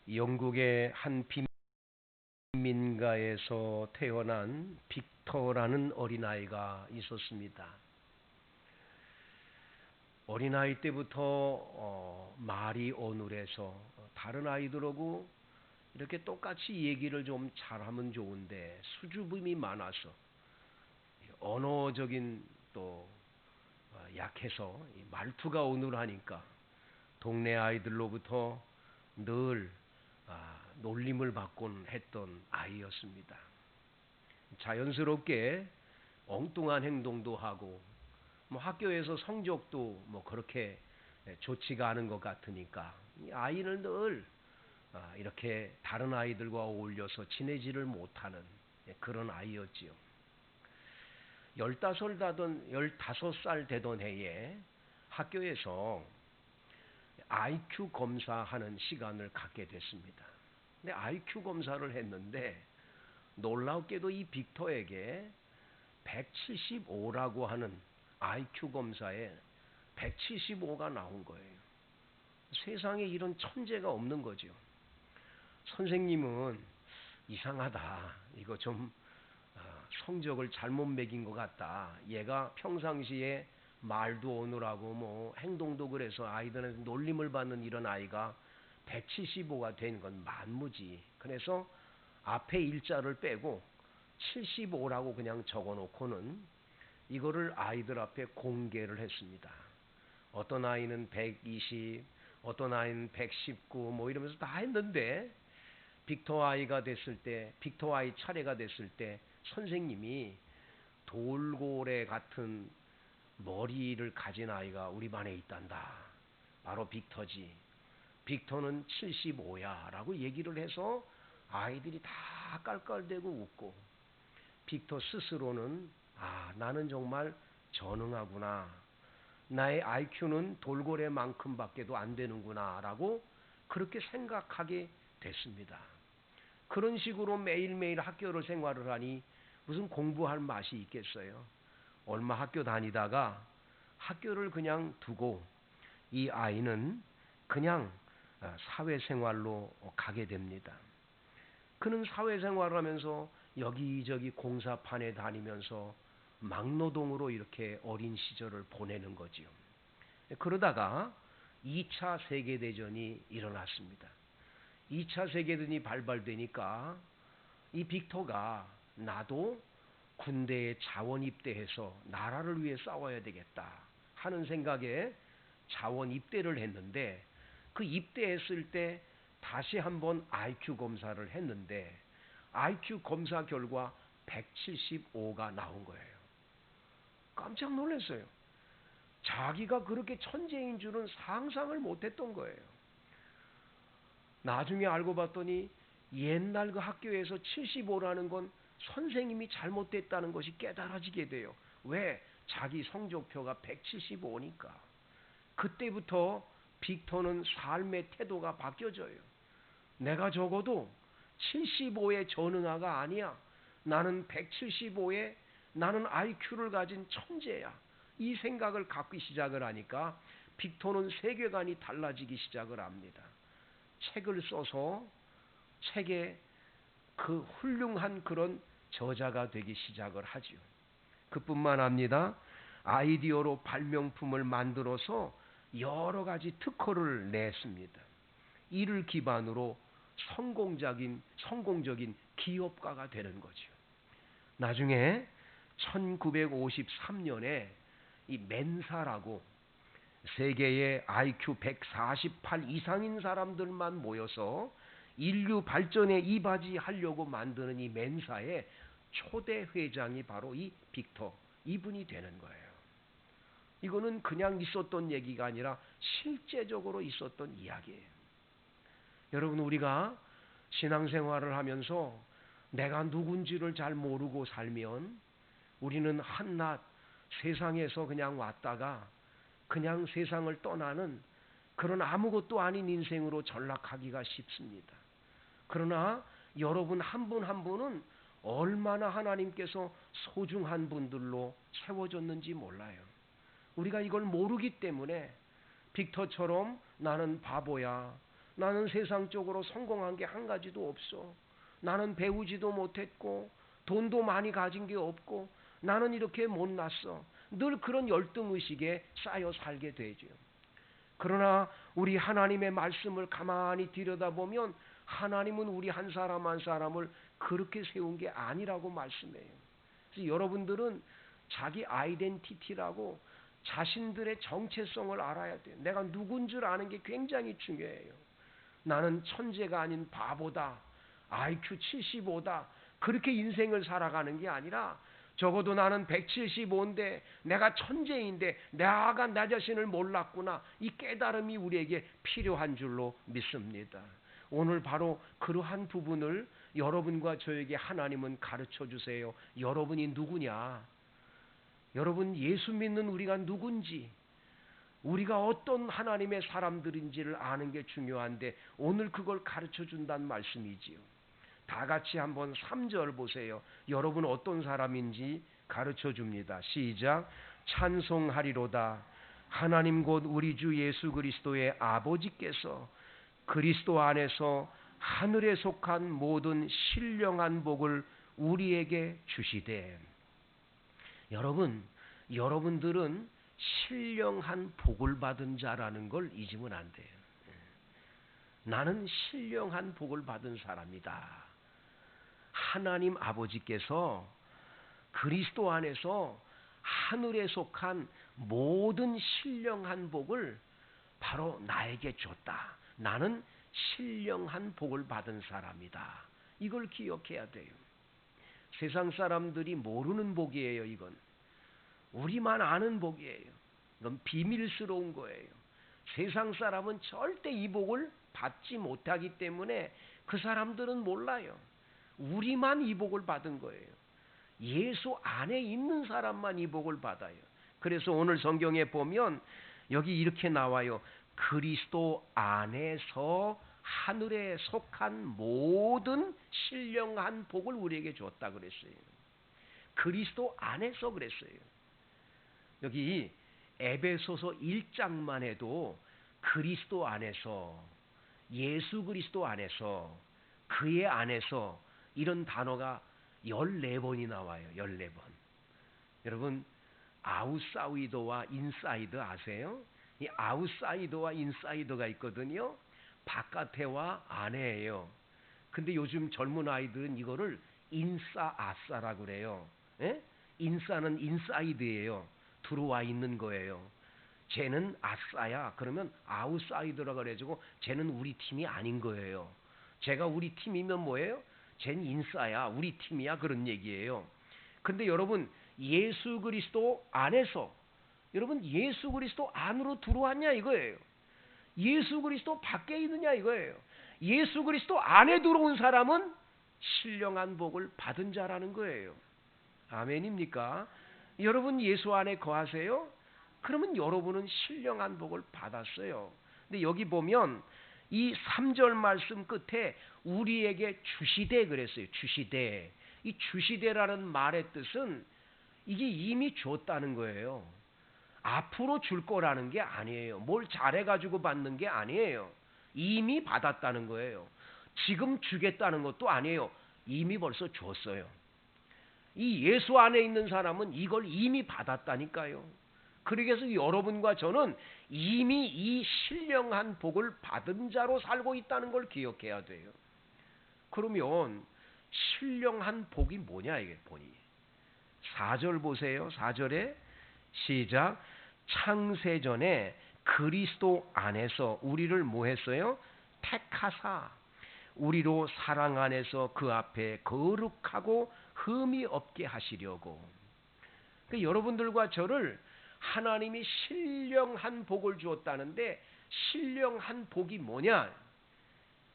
영국의 한 빈민가에서 태어난 빅터라는 어린아이가 있었습니다. 어린아이 때부터 말이 어눌해서 다른 아이들하고 이렇게 똑같이 얘기를 좀 잘하면 좋은데 수줍음이 많아서 언어적인 또 약해서 말투가 어눌하니까 동네 아이들로부터 늘 놀림을 받곤 했던 아이였습니다. 자연스럽게 엉뚱한 행동도 하고 학교에서 성적도 그렇게 좋지가 않은 것 같으니까 이 아이는 늘 이렇게 다른 아이들과 어울려서 지내지를 못하는 그런 아이였지요. 15살 되던 해에 학교에서 IQ 검사하는 시간을 갖게 됐습니다. 근데 IQ 검사를 했는데 놀랍게도 이 빅터에게 175라고 하는 IQ 검사에 175가 나온 거예요. 세상에 이런 천재가 없는 거죠. 선생님은 이상하다. 이거 좀 성적을 잘못 매긴 것 같다. 얘가 평상시에 말도 어눌하고 행동도 그래서 아이들한테 놀림을 받는 이런 아이가 175가 된 건 만무지. 그래서 앞에 일자를 빼고 75라고 그냥 적어놓고는 이거를 아이들 앞에 공개를 했습니다. 어떤 아이는 120, 어떤 아이는 119 이러면서 다 했는데 빅터 아이 차례가 됐을 때 선생님이 돌고래 같은 머리를 가진 아이가 우리 반에 있단다. 바로 빅터지. 빅터는 75야 라고 얘기를 해서 아이들이 다 깔깔대고 웃고 빅터 스스로는 나는 정말 전능하구나. 나의 IQ는 돌고래만큼밖에도 안 되는구나 라고 그렇게 생각하게 됐습니다. 그런 식으로 매일매일 학교를 생활을 하니 무슨 공부할 맛이 있겠어요. 얼마 학교 다니다가 학교를 그냥 두고 이 아이는 그냥 사회생활로 가게 됩니다. 그는 사회생활을 하면서 여기저기 공사판에 다니면서 막노동으로 이렇게 어린 시절을 보내는 거지요. 그러다가 2차 세계대전이 일어났습니다. 2차 세계대전이 발발되니까 이 빅터가 나도 군대에 자원 입대해서 나라를 위해 싸워야 되겠다 하는 생각에 자원 입대를 했는데 그 입대했을 때 다시 한번 IQ 검사를 했는데 IQ 검사 결과 175가 나온 거예요. 깜짝 놀랐어요. 자기가 그렇게 천재인 줄은 상상을 못했던 거예요. 나중에 알고 봤더니 옛날 그 학교에서 75라는 건 선생님이 잘못됐다는 것이 깨달아지게 돼요. 왜? 자기 성적표가 175니까. 그때부터 빅터는 삶의 태도가 바뀌어져요. 내가 적어도 75의 전응아가 아니야. 나는 175의 나는 IQ를 가진 천재야. 이 생각을 갖기 시작을 하니까 빅터는 세계관이 달라지기 시작을 합니다. 책을 써서 책에 그 훌륭한 그런 저자가 되기 시작을 하죠. 그뿐만 아니라 아이디어로 발명품을 만들어서 여러 가지 특허를 냈습니다. 이를 기반으로 성공적인 기업가가 되는 거죠. 나중에 1953년에 이 멘사라고 세계의 IQ 148 이상인 사람들만 모여서 인류 발전에 이바지하려고 만드는 이 멘사의 초대 회장이 바로 이 빅터 이분이 되는 거예요. 이거는 그냥 있었던 얘기가 아니라 실제적으로 있었던 이야기예요. 여러분, 우리가 신앙생활을 하면서 내가 누군지를 잘 모르고 살면 우리는 한낱 세상에서 그냥 왔다가 그냥 세상을 떠나는 그런 아무것도 아닌 인생으로 전락하기가 쉽습니다. 그러나 여러분 한 분 한 분은 얼마나 하나님께서 소중한 분들로 채워졌는지 몰라요. 우리가 이걸 모르기 때문에 빅터처럼 나는 바보야, 나는 세상적으로 성공한 게 한 가지도 없어. 나는 배우지도 못했고 돈도 많이 가진 게 없고 나는 이렇게 못났어. 늘 그런 열등의식에 쌓여 살게 되죠. 그러나 우리 하나님의 말씀을 가만히 들여다보면 하나님은 우리 한 사람 한 사람을 그렇게 세운 게 아니라고 말씀해요. 그래서 여러분들은 자기 아이덴티티라고 자신들의 정체성을 알아야 돼요. 내가 누군 줄 아는 게 굉장히 중요해요. 나는 천재가 아닌 바보다. IQ 75다. 그렇게 인생을 살아가는 게 아니라 적어도 나는 175인데 내가 천재인데 내가 나 자신을 몰랐구나. 이 깨달음이 우리에게 필요한 줄로 믿습니다. 오늘 바로 그러한 부분을 여러분과 저에게 하나님은 가르쳐 주세요. 여러분이 누구냐? 여러분 예수 믿는 우리가 누군지 우리가 어떤 하나님의 사람들인지를 아는 게 중요한데 오늘 그걸 가르쳐 준다는 말씀이지요. 다 같이 한번 3절 보세요. 여러분 어떤 사람인지 가르쳐 줍니다. 시작. 찬송하리로다. 하나님 곧 우리 주 예수 그리스도의 아버지께서 그리스도 안에서 하늘에 속한 모든 신령한 복을 우리에게 주시되. 여러분들은 신령한 복을 받은 자라는 걸 잊으면 안 돼요. 나는 신령한 복을 받은 사람이다. 하나님 아버지께서 그리스도 안에서 하늘에 속한 모든 신령한 복을 바로 나에게 줬다. 나는 신령한 복을 받은 사람이다. 이걸 기억해야 돼요. 세상 사람들이 모르는 복이에요. 이건 우리만 아는 복이에요. 이건 비밀스러운 거예요. 세상 사람은 절대 이 복을 받지 못하기 때문에 그 사람들은 몰라요. 우리만 이 복을 받은 거예요. 예수 안에 있는 사람만 이 복을 받아요. 그래서 오늘 성경에 보면 여기 이렇게 나와요. 그리스도 안에서 하늘에 속한 모든 신령한 복을 우리에게 줬다 그랬어요. 그리스도 안에서 그랬어요. 여기 에베소서 1장만 해도 그리스도 안에서, 예수 그리스도 안에서, 그의 안에서 이런 단어가 14번이 나와요. 14번. 여러분 아웃사이더와 인사이더 아세요? 이 아웃사이더와 인사이더가 있거든요. 바깥에와 안에예요. 근데 요즘 젊은 아이들은 이거를 인싸 아싸라고 그래요. 예? 인싸는 인사이드예요. 들어와 있는 거예요. 쟤는 아싸야. 그러면 아웃사이더라고 그래가지고 쟤는 우리 팀이 아닌 거예요. 제가 우리 팀이면 뭐예요? 쟤는 인싸야. 우리 팀이야. 그런 얘기예요. 근데 여러분 예수 그리스도 안에서 여러분 예수 그리스도 안으로 들어왔냐 이거예요. 예수 그리스도 밖에 있느냐 이거예요. 예수 그리스도 안에 들어온 사람은 신령한 복을 받은 자라는 거예요. 아멘입니까? 여러분 예수 안에 거하세요? 그러면 여러분은 신령한 복을 받았어요. 근데 여기 보면 이 3절 말씀 끝에 우리에게 주시되 그랬어요. 주시되. 이 주시되라는 말의 뜻은 이게 이미 줬다는 거예요. 앞으로 줄 거라는 게 아니에요. 뭘 잘해가지고 받는 게 아니에요. 이미 받았다는 거예요. 지금 주겠다는 것도 아니에요. 이미 벌써 줬어요. 이 예수 안에 있는 사람은 이걸 이미 받았다니까요. 그래서 여러분과 저는 이미 이 신령한 복을 받은 자로 살고 있다는 걸 기억해야 돼요. 그러면 신령한 복이 뭐냐 이게 보니. 4절 보세요. 4절에 시작. 창세전에 그리스도 안에서 우리를 뭐 했어요? 택하사 우리로 사랑 안에서 그 앞에 거룩하고 흠이 없게 하시려고. 그러니까 여러분들과 저를 하나님이 신령한 복을 주었다는데 신령한 복이 뭐냐?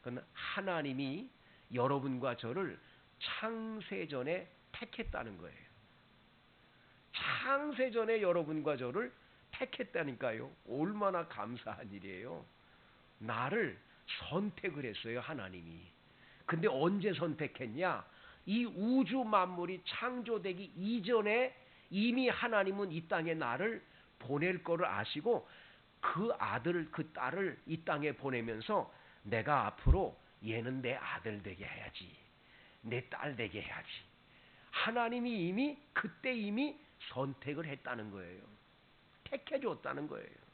그건 하나님이 여러분과 저를 창세전에 택했다는 거예요. 창세전에 여러분과 저를 택했다니까요. 얼마나 감사한 일이에요. 나를 선택을 했어요. 하나님이. 근데 언제 선택했냐? 이 우주 만물이 창조되기 이전에 이미 하나님은 이 땅에 나를 보낼 거를 아시고 그 아들 그 딸을 이 땅에 보내면서 내가 앞으로 얘는 내 아들 되게 해야지, 내 딸 되게 해야지. 하나님이 이미 선택을 했다는 거예요. 택해줬다는 거예요.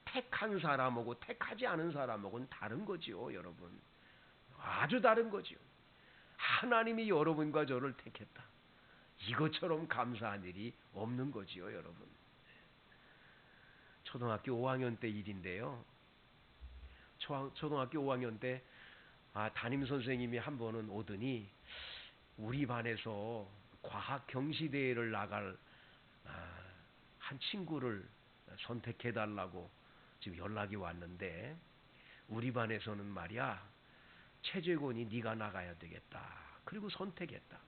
택한 사람하고 택하지 않은 사람하고는 다른 거지요, 여러분. 아주 다른 거지요. 하나님이 여러분과 저를 택했다. 이것처럼 감사한 일이 없는 거지요, 여러분. 초등학교 5학년 때 일인데요. 초등학교 5학년 때 담임 선생님이 한 번은 오더니 우리 반에서 과학 경시대회를 나갈 한 친구를 선택해달라고 지금 연락이 왔는데, 우리 반에서는 말이야, 최재곤이 네가 나가야 되겠다. 그리고 선택했다.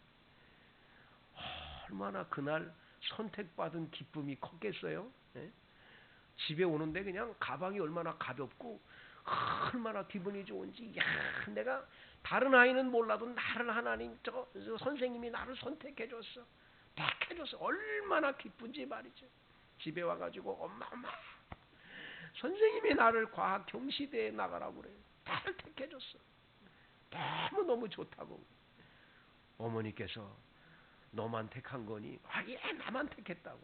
얼마나 그날 선택받은 기쁨이 컸겠어요? 예? 집에 오는데 그냥 가방이 얼마나 가볍고 얼마나 기분이 좋은지. 야, 내가 다른 아이는 몰라도 나를 하나님 저 선생님이 나를 선택해줬어, 택해줬어. 얼마나 기쁜지 말이죠. 집에 와가지고 엄마 선생님이 나를 과학 경시대에 나가라고 그래. 나를 택해줬어. 너무너무 좋다고. 어머니께서 너만 택한 거니? 예, 나만 택했다고.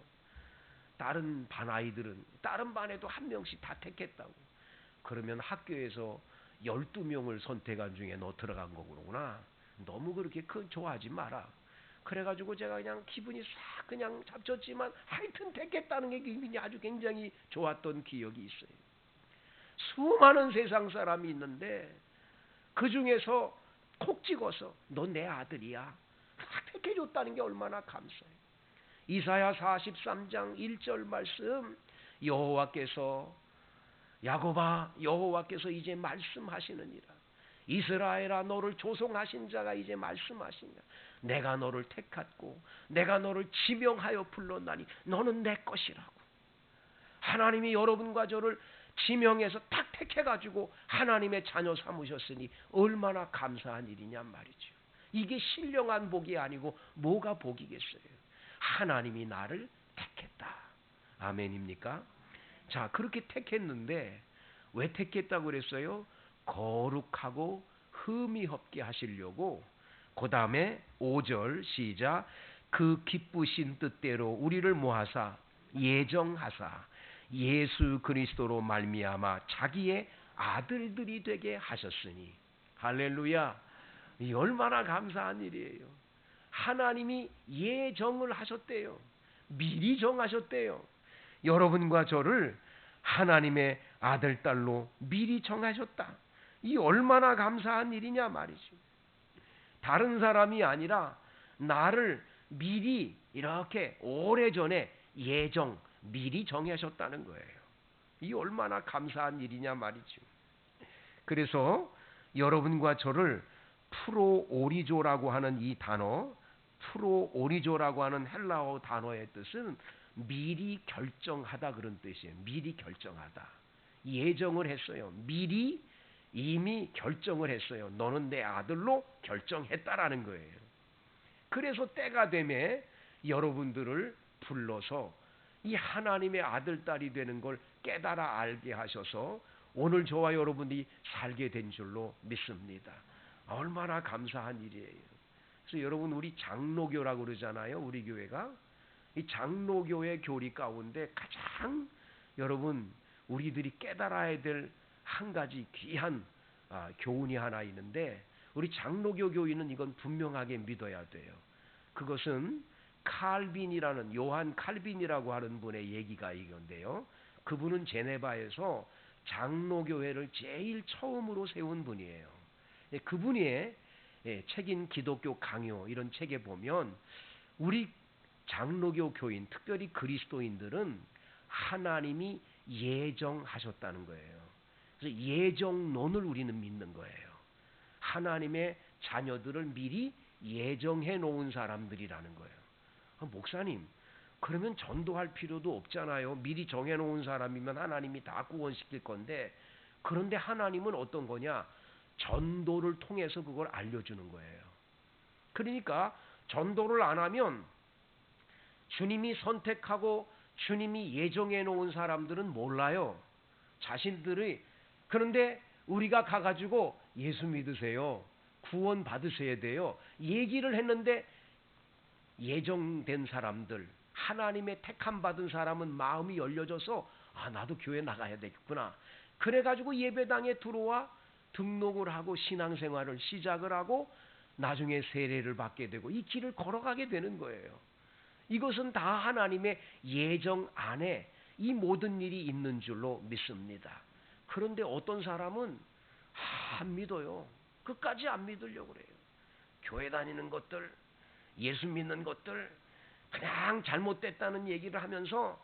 다른 반 아이들은 다른 반에도 한 명씩 다 택했다고. 그러면 학교에서 12명을 선택한 중에 너 들어간 거구나. 너무 그렇게 좋아하지 마라. 그래가지고 제가 그냥 기분이 싹 그냥 잡쳤지만 하여튼 택했다는 게 기분이 아주 굉장히 좋았던 기억이 있어요. 수많은 세상 사람이 있는데 그 중에서 콕 찍어서 너 내 아들이야, 택해줬다는 게 얼마나 감사해요. 이사야 43장 1절 말씀, 여호와께서 야곱아, 여호와께서 이제 말씀하시느니라. 이스라엘아, 너를 조송하신 자가 이제 말씀하시니라. 내가 너를 택했고 내가 너를 지명하여 불렀나니 너는 내 것이라고. 하나님이 여러분과 저를 지명해서 딱 택해가지고 하나님의 자녀 삼으셨으니 얼마나 감사한 일이냐 말이죠. 이게 신령한 복이 아니고 뭐가 복이겠어요. 하나님이 나를 택했다. 아멘입니까? 자, 그렇게 택했는데 왜 택했다고 그랬어요? 거룩하고 흠이 없게 하시려고. 그 다음에 5절 시작. 그 기쁘신 뜻대로 우리를 모아사 예정하사 예수 그리스도로 말미암아 자기의 아들들이 되게 하셨으니. 할렐루야. 이 얼마나 감사한 일이에요. 하나님이 예정을 하셨대요. 미리 정하셨대요. 여러분과 저를 하나님의 아들, 딸로 미리 정하셨다. 이 얼마나 감사한 일이냐 말이죠. 다른 사람이 아니라 나를 미리 이렇게 오래전에 미리 정하셨다는 거예요. 이 얼마나 감사한 일이냐 말이죠. 그래서 여러분과 저를 프로오리조라고 하는 이 단어, 프로오리조라고 하는 헬라어 단어의 뜻은 미리 결정하다 그런 뜻이에요. 미리 결정하다. 예정을 했어요. 미리 이미 결정을 했어요. 너는 내 아들로 결정했다라는 거예요. 그래서 때가 되면 여러분들을 불러서 이 하나님의 아들, 딸이 되는 걸 깨달아 알게 하셔서 오늘 저와 여러분이 살게 된 줄로 믿습니다. 얼마나 감사한 일이에요. 그래서 여러분, 우리 장로교라고 그러잖아요. 우리 교회가. 이 장로교의 교리 가운데 가장 여러분 우리들이 깨달아야 될 한 가지 귀한 교훈이 하나 있는데, 우리 장로교 교인은 이건 분명하게 믿어야 돼요. 그것은 칼빈이라는, 요한 칼빈이라고 하는 분의 얘기가 이건데요. 그분은 제네바에서 장로교회를 제일 처음으로 세운 분이에요. 그분의 책인 기독교 강요 이런 책에 보면 우리 장로교 교인, 특별히 그리스도인들은 하나님이 예정하셨다는 거예요. 그래서 예정론을 우리는 믿는 거예요. 하나님의 자녀들을 미리 예정해 놓은 사람들이라는 거예요. 목사님, 그러면 전도할 필요도 없잖아요. 미리 정해 놓은 사람이면 하나님이 다 구원시킬 건데, 그런데 하나님은 어떤 거냐? 전도를 통해서 그걸 알려주는 거예요. 그러니까 전도를 안 하면 주님이 선택하고 주님이 예정해 놓은 사람들은 몰라요. 자신들이. 그런데 우리가 가가지고 예수 믿으세요, 구원 받으셔야 돼요 얘기를 했는데, 예정된 사람들, 하나님의 택함 받은 사람은 마음이 열려져서 나도 교회 나가야 되겠구나. 그래가지고 예배당에 들어와 등록을 하고 신앙생활을 시작을 하고 나중에 세례를 받게 되고 이 길을 걸어가게 되는 거예요. 이것은 다 하나님의 예정 안에 이 모든 일이 있는 줄로 믿습니다. 그런데 어떤 사람은 안 믿어요. 끝까지 안 믿으려고 그래요. 교회 다니는 것들, 예수 믿는 것들 그냥 잘못됐다는 얘기를 하면서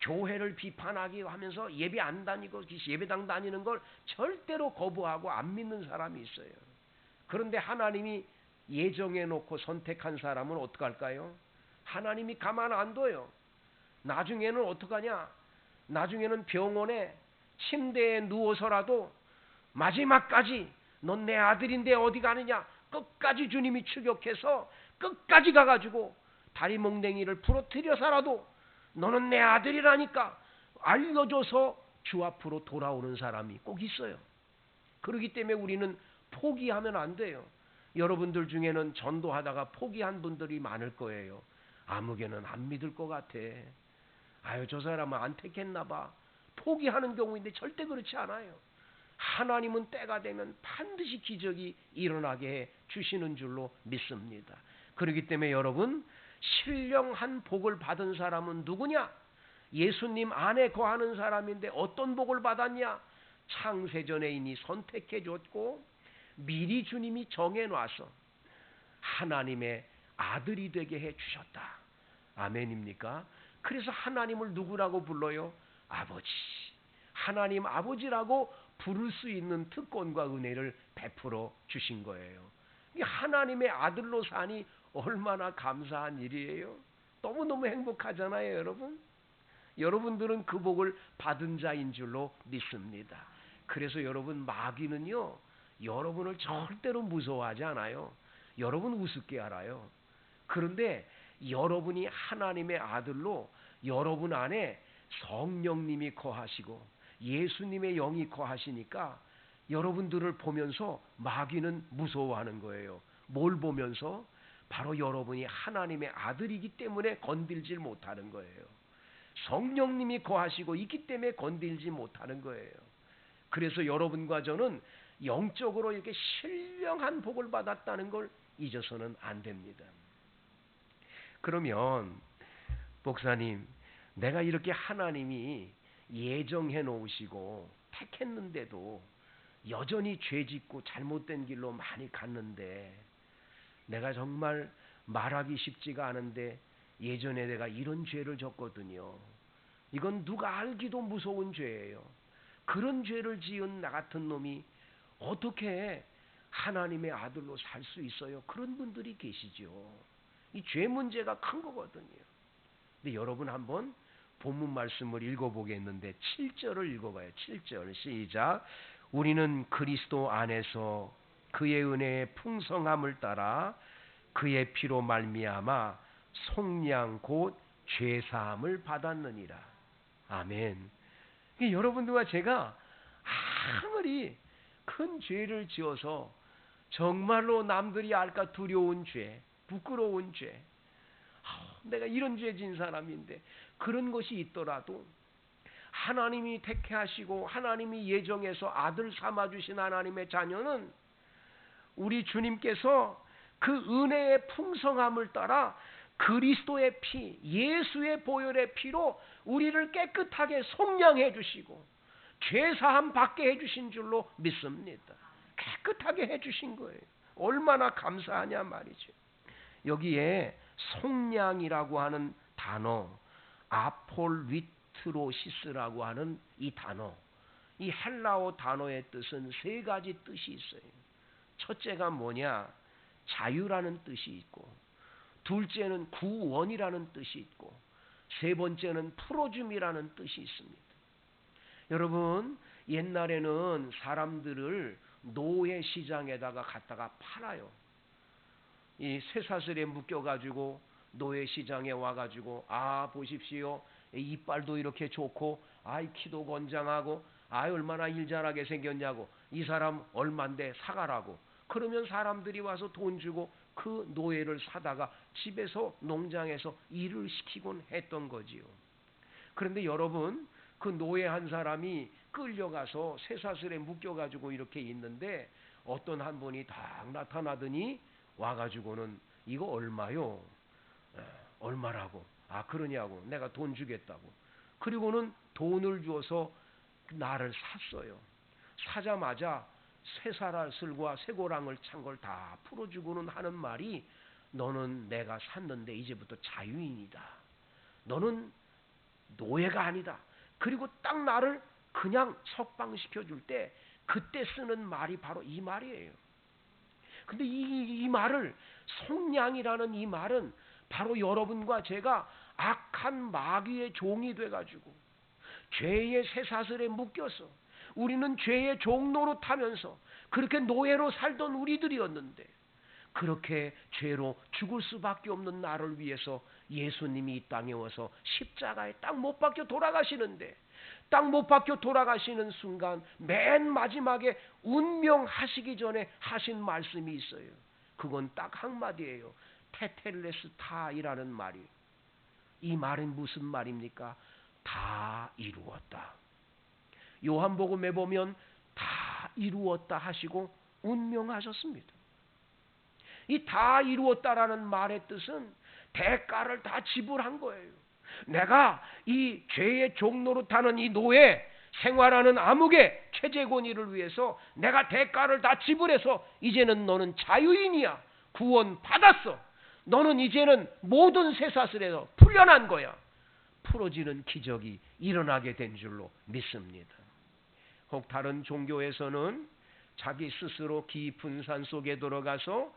교회를 비판하기 하면서 예배 안 다니고 예배당 다니는 걸 절대로 거부하고 안 믿는 사람이 있어요. 그런데 하나님이 예정해 놓고 선택한 사람은 어떡할까요? 하나님이 가만 안 둬요. 나중에는 어떡하냐? 나중에는 병원에 침대에 누워서라도 마지막까지 넌 내 아들인데 어디 가느냐? 끝까지 주님이 추격해서 끝까지 가가지고 다리 몽댕이를 부러뜨려서라도 너는 내 아들이라니까 알려줘서 주 앞으로 돌아오는 사람이 꼭 있어요. 그렇기 때문에 우리는 포기하면 안 돼요. 여러분들 중에는 전도하다가 포기한 분들이 많을 거예요. 아무개는 안 믿을 것 같아. 아유, 저 사람은 안 택했나 봐. 포기하는 경우인데 절대 그렇지 않아요. 하나님은 때가 되면 반드시 기적이 일어나게 해 주시는 줄로 믿습니다. 그렇기 때문에 여러분, 신령한 복을 받은 사람은 누구냐? 예수님 안에 거하는 사람인데 어떤 복을 받았냐? 창세전에 이미 선택해 줬고 미리 주님이 정해놔서 하나님의 아들이 되게 해 주셨다. 아멘입니까? 그래서 하나님을 누구라고 불러요? 아버지. 하나님 아버지라고 부를 수 있는 특권과 은혜를 베풀어 주신 거예요. 하나님의 아들로 사니 얼마나 감사한 일이에요. 너무너무 행복하잖아요, 여러분. 여러분들은 그 복을 받은 자인 줄로 믿습니다. 그래서 여러분, 마귀는요, 여러분을 절대로 무서워하지 않아요. 여러분 우습게 알아요. 그런데 여러분이 하나님의 아들로 여러분 안에 성령님이 거하시고 예수님의 영이 거하시니까 여러분들을 보면서 마귀는 무서워하는 거예요. 뭘 보면서? 바로 여러분이 하나님의 아들이기 때문에 건들질 못하는 거예요. 성령님이 거하시고 있기 때문에 건들지 못하는 거예요. 그래서 여러분과 저는 영적으로 이렇게 신령한 복을 받았다는 걸 잊어서는 안 됩니다. 그러면 목사님, 내가 이렇게 하나님이 예정해 놓으시고 택했는데도 여전히 죄짓고 잘못된 길로 많이 갔는데, 내가 정말 말하기 쉽지가 않은데 예전에 내가 이런 죄를 졌거든요. 이건 누가 알기도 무서운 죄예요. 그런 죄를 지은 나 같은 놈이 어떻게 하나님의 아들로 살 수 있어요? 그런 분들이 계시죠. 이 죄 문제가 큰 거거든요. 근데 여러분 한번 본문 말씀을 읽어보겠는데 7절을 읽어봐요. 7절 시작. 우리는 그리스도 안에서 그의 은혜의 풍성함을 따라 그의 피로 말미암아 속량 곧 죄사함을 받았느니라. 아멘. 여러분들과 제가 아무리 큰 죄를 지어서 정말로 남들이 알까 두려운 죄, 부끄러운 죄, 내가 이런 죄 진 사람인데 그런 것이 있더라도 하나님이 택해하시고 하나님이 예정해서 아들 삼아주신 하나님의 자녀는 우리 주님께서 그 은혜의 풍성함을 따라 그리스도의 피, 예수의 보혈의 피로 우리를 깨끗하게 속량해 주시고 죄사함 받게 해주신 줄로 믿습니다. 깨끗하게 해주신 거예요. 얼마나 감사하냐 말이죠. 여기에 속량이라고 하는 단어, 아폴리트로시스라고 하는 이 단어, 이 헬라어 단어의 뜻은 세 가지 뜻이 있어요. 첫째가 뭐냐? 자유라는 뜻이 있고, 둘째는 구원이라는 뜻이 있고, 세 번째는 풀어줌이라는 뜻이 있습니다. 여러분, 옛날에는 사람들을 노예 시장에다가 갖다가 팔아요. 이 쇠사슬에 묶여가지고 노예 시장에 와가지고 보십시오, 이빨도 이렇게 좋고 키도 건장하고 얼마나 일 잘하게 생겼냐고, 이 사람 얼만데 사가라고. 그러면 사람들이 와서 돈 주고 그 노예를 사다가 집에서 농장에서 일을 시키곤 했던 거지요. 그런데 여러분, 그 노예 한 사람이 끌려가서 쇠사슬에 묶여가지고 이렇게 있는데 어떤 한 분이 딱 나타나더니 와가지고는 이거 얼마요? 얼마라고? 그러냐고. 내가 돈 주겠다고. 그리고는 돈을 주어서 나를 샀어요. 사자마자 쇠사슬과 쇠고랑을 찬 걸 다 풀어주고는 하는 말이, 너는 내가 샀는데 이제부터 자유인이다. 너는 노예가 아니다. 그리고 딱 나를 그냥 석방시켜줄 때 그때 쓰는 말이 바로 이 말이에요. 근데 이 말을, 속량이라는 이 말은 바로 여러분과 제가 악한 마귀의 종이 돼가지고 죄의 쇠사슬에 묶여서 우리는 죄의 종로로 타면서 그렇게 노예로 살던 우리들이었는데, 그렇게 죄로 죽을 수밖에 없는 나를 위해서 예수님이 이 땅에 와서 십자가에 딱 못 박혀 돌아가시는데, 딱 못 박혀 돌아가시는 순간 맨 마지막에 운명하시기 전에 하신 말씀이 있어요. 그건 딱 한마디예요. 테텔레스타이라는 말이. 이 말은 무슨 말입니까? 다 이루었다. 요한복음에 보면 다 이루었다 하시고 운명하셨습니다. 이 다 이루었다라는 말의 뜻은 대가를 다 지불한 거예요. 내가 이 죄의 종로로 타는 이 노예, 생활하는 암흑의 최재권이를 위해서 내가 대가를 다 지불해서 이제는 너는 자유인이야. 구원 받았어. 너는 이제는 모든 쇠사슬에서 풀려난 거야. 풀어지는 기적이 일어나게 된 줄로 믿습니다. 혹 다른 종교에서는 자기 스스로 깊은 산 속에 들어가서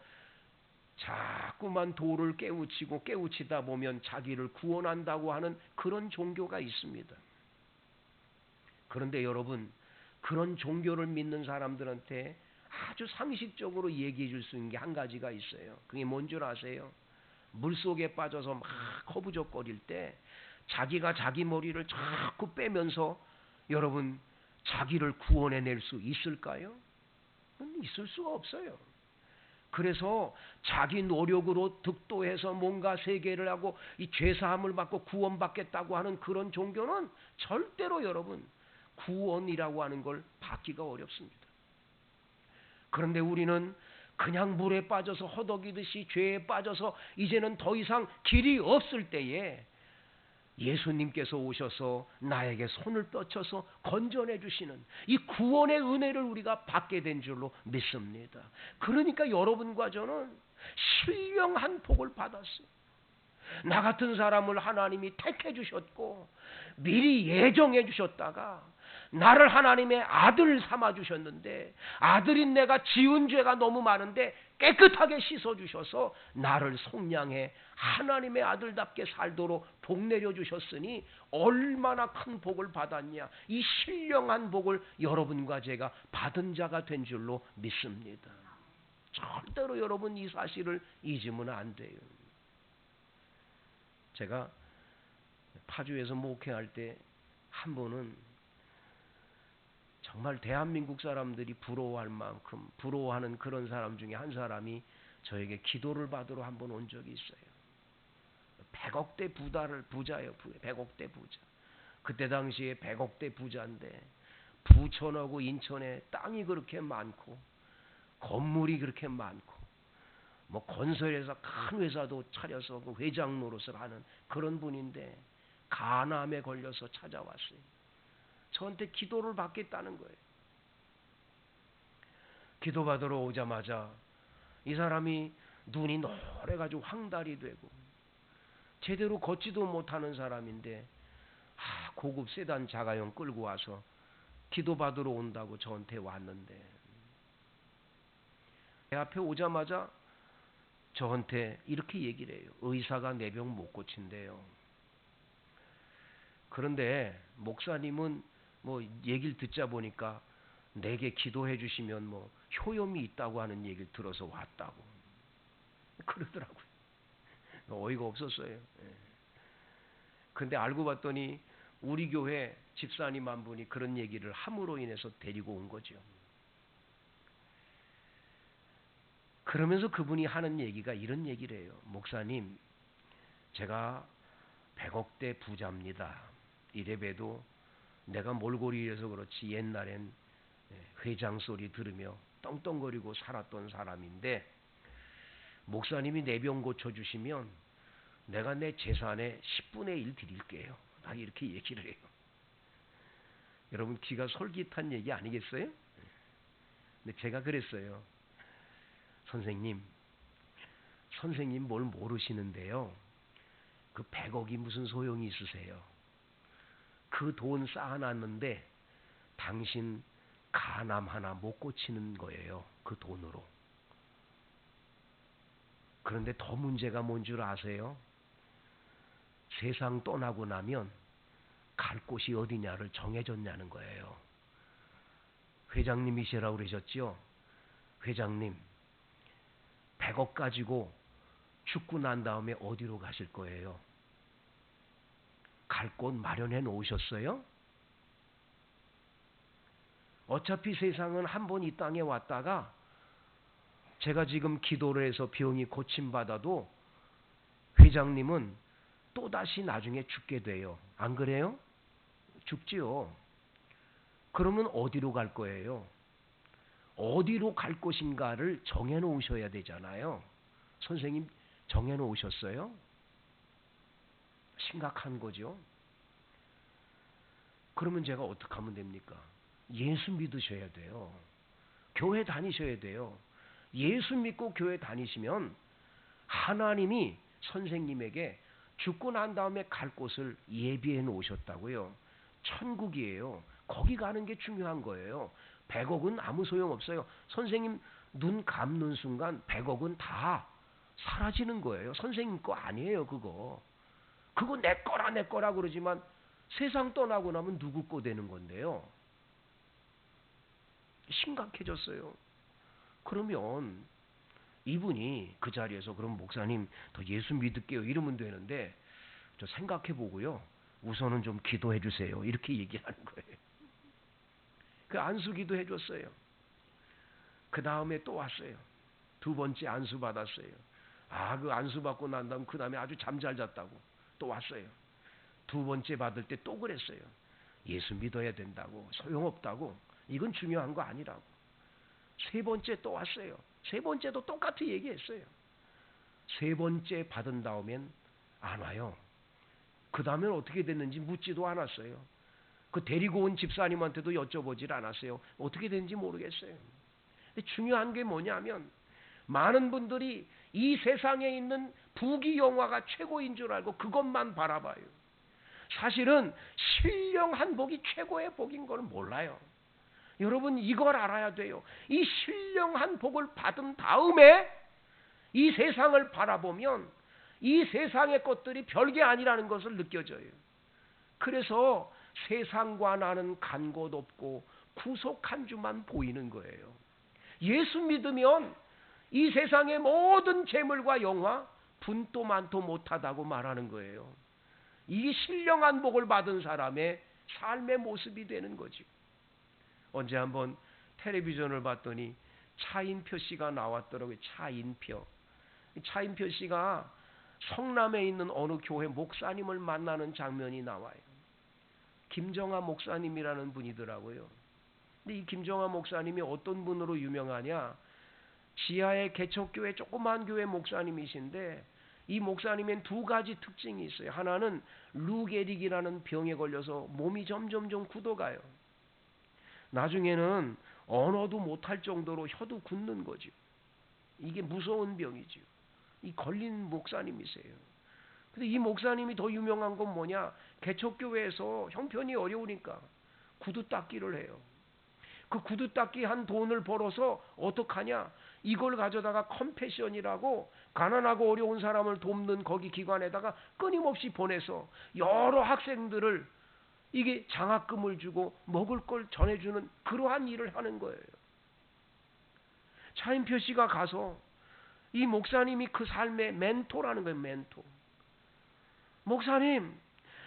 자꾸만 돌을 깨우치다 보면 자기를 구원한다고 하는 그런 종교가 있습니다. 그런데 여러분, 그런 종교를 믿는 사람들한테 아주 상식적으로 얘기해 줄 수 있는 게 한 가지가 있어요. 그게 뭔 줄 아세요? 물속에 빠져서 막 허부적거릴 때 자기가 자기 머리를 자꾸 빼면서 여러분, 자기를 구원해낼 수 있을까요? 있을 수가 없어요. 그래서 자기 노력으로 득도해서 뭔가 세계를 하고 이 죄사함을 받고 구원받겠다고 하는 그런 종교는 절대로 여러분, 구원이라고 하는 걸 받기가 어렵습니다. 그런데 우리는 그냥 물에 빠져서 허덕이듯이 죄에 빠져서 이제는 더 이상 길이 없을 때에 예수님께서 오셔서 나에게 손을 뻗쳐서 건져내 주시는 이 구원의 은혜를 우리가 받게 된 줄로 믿습니다. 그러니까 여러분과 저는 신령한 복을 받았어요. 나 같은 사람을 하나님이 택해 주셨고 미리 예정해 주셨다가 나를 하나님의 아들 삼아 주셨는데, 아들인 내가 지은 죄가 너무 많은데 깨끗하게 씻어 주셔서 나를 속량해 하나님의 아들답게 살도록 복 내려 주셨으니 얼마나 큰 복을 받았냐. 이 신령한 복을 여러분과 제가 받은 자가 된 줄로 믿습니다. 절대로 여러분 이 사실을 잊으면 안 돼요. 제가 파주에서 목회할 때 한 번은 정말 대한민국 사람들이 부러워할 만큼 부러워하는 그런 사람 중에 한 사람이 저에게 기도를 받으러 한 번 온 적이 있어요. 100억대 부자예요. 100억대 부자. 그때 당시에 100억대 부자인데 부천하고 인천에 땅이 그렇게 많고 건물이 그렇게 많고 뭐 건설회사 큰 회사도 차려서 그 회장 노릇을 하는 그런 분인데 간암에 걸려서 찾아왔어요. 저한테 기도를 받겠다는 거예요. 기도받으러 오자마자 이 사람이 눈이 노래가지고 황달이 되고 제대로 걷지도 못하는 사람인데 고급 세단 자가용 끌고 와서 기도받으러 온다고 저한테 왔는데, 제 앞에 오자마자 저한테 이렇게 얘기를 해요. 의사가 내 병 못 고친대요. 그런데 목사님은 뭐 얘기를 듣자 보니까 내게 기도해 주시면 뭐 효염이 있다고 하는 얘기를 들어서 왔다고 그러더라고요. 어이가 없었어요. 근데 알고 봤더니 우리 교회 집사님 한 분이 그런 얘기를 함으로 인해서 데리고 온 거죠. 그러면서 그분이 하는 얘기가 이런 얘기를 해요. 목사님, 제가 100억대 부자입니다. 이래봬도 내가 몰골이라서 그렇지 옛날엔 회장 소리 들으며 떵떵거리고 살았던 사람인데 목사님이 내 병 고쳐주시면 내가 내 재산의 10분의 1 드릴게요. 막 이렇게 얘기를 해요. 여러분 귀가 솔깃한 얘기 아니겠어요? 근데 제가 그랬어요. 선생님 뭘 모르시는데요. 그 100억이 무슨 소용이 있으세요? 그 돈 쌓아놨는데 당신 간암 하나 못 고치는 거예요. 그 돈으로. 그런데 더 문제가 뭔 줄 아세요? 세상 떠나고 나면 갈 곳이 어디냐를 정해졌냐는 거예요. 회장님이시라고 그러셨죠? 회장님, 100억 가지고 죽고 난 다음에 어디로 가실 거예요? 갈 곳 마련해 놓으셨어요? 어차피 세상은 한 번 이 땅에 왔다가 제가 지금 기도를 해서 병이 고침받아도 회장님은 또다시 나중에 죽게 돼요. 안 그래요? 죽지요. 그러면 어디로 갈 거예요? 어디로 갈 것인가를 정해 놓으셔야 되잖아요. 선생님 정해 놓으셨어요? 심각한 거죠. 그러면 제가 어떻게 하면 됩니까? 예수 믿으셔야 돼요. 교회 다니셔야 돼요. 예수 믿고 교회 다니시면 하나님이 선생님에게 죽고 난 다음에 갈 곳을 예비해 놓으셨다고요. 천국이에요. 거기 가는 게 중요한 거예요. 100억은 아무 소용 없어요. 선생님 눈 감는 순간 100억은 다 사라지는 거예요. 선생님 거 아니에요, 그거. 그거 내 거라 그러지만 세상 떠나고 나면 누구 거 되는 건데요. 심각해졌어요. 그러면 이분이 그 자리에서 그럼 목사님 더 예수 믿을게요 이러면 되는데 저 생각해 보고요. 우선은 좀 기도해 주세요. 이렇게 얘기하는 거예요. 그 안수 기도해 줬어요. 그 다음에 또 왔어요. 두 번째 안수 받았어요. 그 안수 받고 난 다음 그 다음에 아주 잠잘 잤다고 또 왔어요. 두 번째 받을 때 또 그랬어요. 예수 믿어야 된다고 소용없다고 이건 중요한 거 아니라고. 세 번째 또 왔어요. 세 번째도 똑같이 얘기했어요. 세 번째 받은 다음엔 안 와요. 그 다음엔 어떻게 됐는지 묻지도 않았어요. 그 데리고 온 집사님한테도 여쭤보질 않았어요. 어떻게 됐는지 모르겠어요. 근데 중요한 게 뭐냐면 많은 분들이 이 세상에 있는 부귀영화가 최고인 줄 알고 그것만 바라봐요. 사실은 신령한 복이 최고의 복인 걸 몰라요. 여러분 이걸 알아야 돼요. 이 신령한 복을 받은 다음에 이 세상을 바라보면 이 세상의 것들이 별게 아니라는 것을 느껴져요. 그래서 세상과 나는 간 곳 없고 구속한 주만 보이는 거예요. 예수 믿으면 이 세상의 모든 재물과 영화 분도 만도 못하다고 말하는 거예요. 이 신령한 복을 받은 사람의 삶의 모습이 되는 거죠. 언제 한번 텔레비전을 봤더니 차인표 씨가 나왔더라고요. 차인표 씨가 성남에 있는 어느 교회 목사님을 만나는 장면이 나와요. 김정하 목사님이라는 분이더라고요. 근데 이 김정하 목사님이 어떤 분으로 유명하냐? 지하의 개척교회 조그만 교회 목사님이신데 이 목사님엔 두 가지 특징이 있어요. 하나는 루게릭이라는 병에 걸려서 몸이 점점 굳어가요. 나중에는 언어도 못할 정도로 혀도 굳는 거죠. 이게 무서운 병이죠. 이 걸린 목사님이세요. 근데 이 목사님이 더 유명한 건 뭐냐? 개척교회에서 형편이 어려우니까 구두 닦기를 해요. 그 구두 닦기 한 돈을 벌어서 어떡하냐? 이걸 가져다가 컴패션이라고 가난하고 어려운 사람을 돕는 거기 기관에다가 끊임없이 보내서 여러 학생들을 이게 장학금을 주고 먹을 걸 전해주는 그러한 일을 하는 거예요. 차인표 씨가 가서 이 목사님이 그 삶의 멘토라는 거예요. 멘토. 목사님,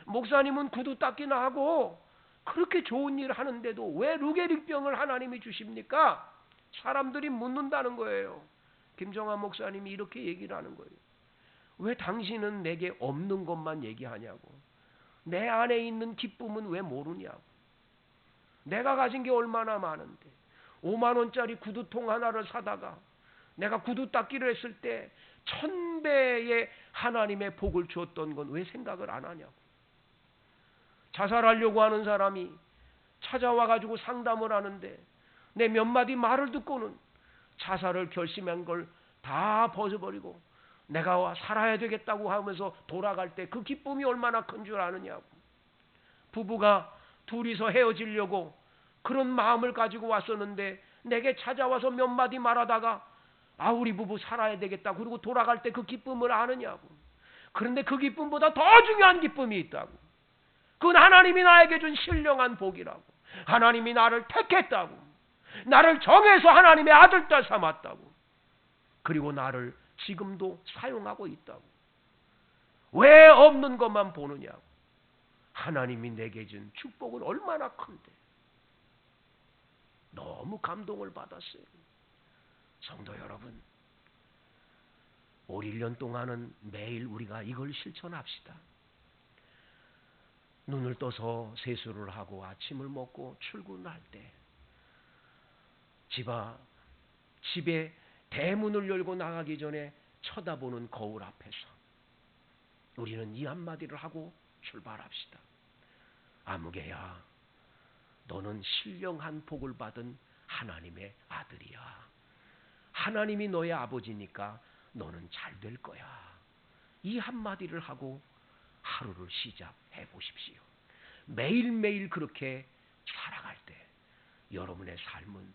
목사님은 구두 닦기나 하고 그렇게 좋은 일 하는데도 왜 루게릭병을 하나님이 주십니까? 사람들이 묻는다는 거예요. 김정환 목사님이 이렇게 얘기를 하는 거예요. 왜 당신은 내게 없는 것만 얘기하냐고. 내 안에 있는 기쁨은 왜 모르냐고. 내가 가진 게 얼마나 많은데 5만 원짜리 구두통 하나를 사다가 내가 구두 닦기를 했을 때 1000배의 하나님의 복을 주었던 건 왜 생각을 안 하냐고. 자살하려고 하는 사람이 찾아와 가지고 상담을 하는데 내 몇 마디 말을 듣고는 자살을 결심한 걸 다 벗어버리고 내가 살아야 되겠다고 하면서 돌아갈 때 그 기쁨이 얼마나 큰 줄 아느냐고. 부부가 둘이서 헤어지려고 그런 마음을 가지고 왔었는데 내게 찾아와서 몇 마디 말하다가 우리 부부 살아야 되겠다 그리고 돌아갈 때 그 기쁨을 아느냐고. 그런데 그 기쁨보다 더 중요한 기쁨이 있다고. 그건 하나님이 나에게 준 신령한 복이라고. 하나님이 나를 택했다고. 나를 정해서 하나님의 아들 딸 삼았다고. 그리고 나를 지금도 사용하고 있다고. 왜 없는 것만 보느냐고. 하나님이 내게 준 축복은 얼마나 큰데. 너무 감동을 받았어요. 성도 여러분, 올 1년 동안은 매일 우리가 이걸 실천합시다. 눈을 떠서 세수를 하고 아침을 먹고 출근할 때 집에 대문을 열고 나가기 전에 쳐다보는 거울 앞에서 우리는 이 한마디를 하고 출발합시다. 아무개야, 너는 신령한 복을 받은 하나님의 아들이야. 하나님이 너의 아버지니까 너는 잘 될 거야. 이 한마디를 하고 하루를 시작해 보십시오. 매일매일 그렇게 살아갈 때 여러분의 삶은